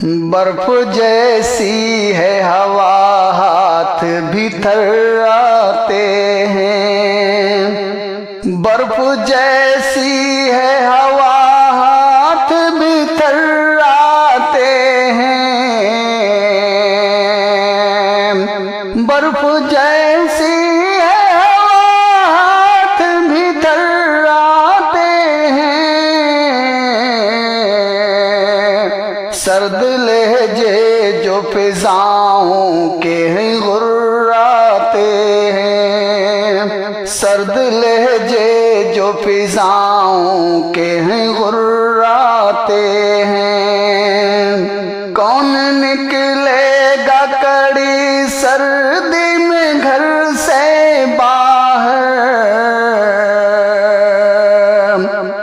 बर्फ जैसी है हवा, हाथ भीतर आते हैं। बर्फ जैसी है हवा, हाथ भीतर आते हैं। बर्फ जैसी है हवा, हाथ भीतर आते हैं। सर्द लहजे जो फिजाओं के हैं गुर्राते हैं। सर्द लहजे जो फिजाओं के हैं गुर्राते हैं। कौन निकलेगा कड़ी सर्दी में घर से बाहर।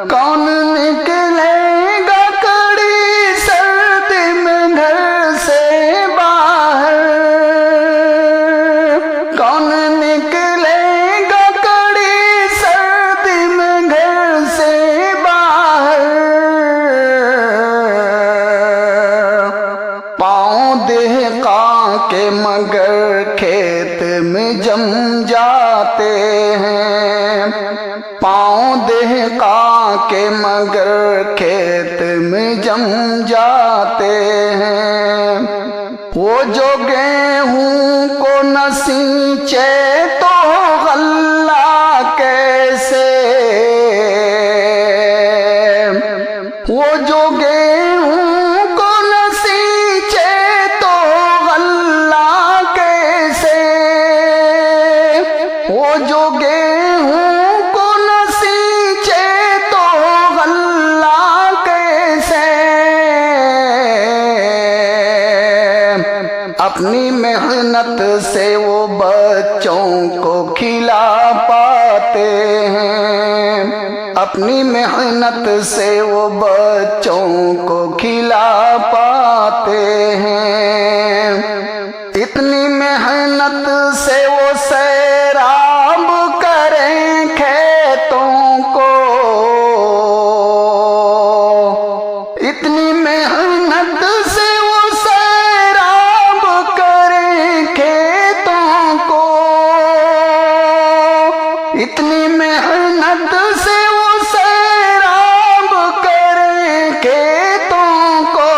कौन निकलेगा कड़ी सर्दी में घर से बाहर। कौन निकलेगा कड़ी सर्दी में घर से बाहर। पाँव देहका के मगर खेत में जम जाते हैं। पाँव देहका के मगर खेत में जम जाते हैं। वो जो गेहूं को न सींचे तो गल्ला कैसे। वो जो गेहूं को न सींचे तो गल्ला कैसे। वो जो गेहूं को न सींचे तो गल्ला कैसे। अपनी मेहनत से वो बच्चों को खिला पाते हैं। अपनी मेहनत से वो बच्चों को खिला पाते हैं। इतनी मेहनत से वो सैराब करें खेतों को। इतनी मेहनत से वो सैराब करें खेतों को। इतनी मेहनत से वो सैराब करें खेतों को।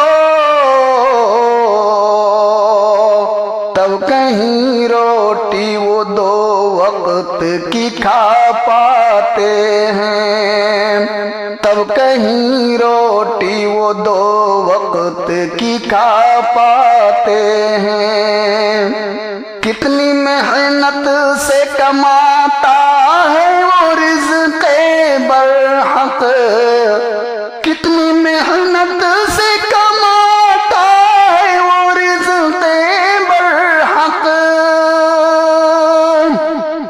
तब कहीं रोटी वो दो वक्त की खा पाते हैं। तब कहीं रोटी वो दो वक्त की खा पाते हैं। कितनी मेहनत से कमाता है वो रिज़्क़े बरहक। कितनी मेहनत से कमाता है वो रिज़्क़े बरहक।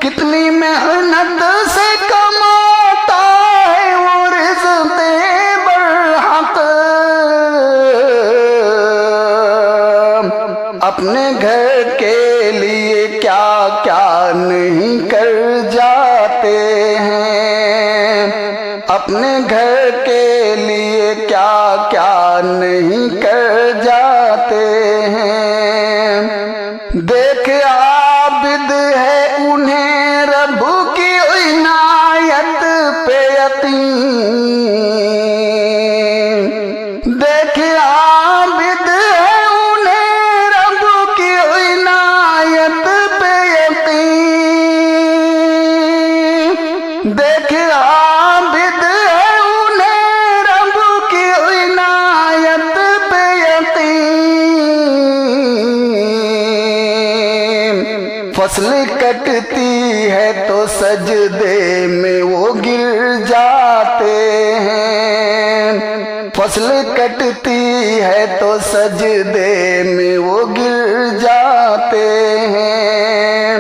कितनी मेहनत से कमाता है वो रिज़्क़े बरहक। अपने घर के लिए क्या क्या नहीं कर जाते हैं। अपने घर के लिए क्या क्या नहीं कर जाते हैं। देख आबिद है उन्हें रब की इनायत पे यकीन। देख आबिद है उन्हें रब की इनायत पे यकीन। देख आबिद है उन्हें रब की इनायत पे यकीन। फसल कटती है तो सजदे में वो गिर जाते हैं। फसल कटती है तो सजदे में वो गिर जाते हैं।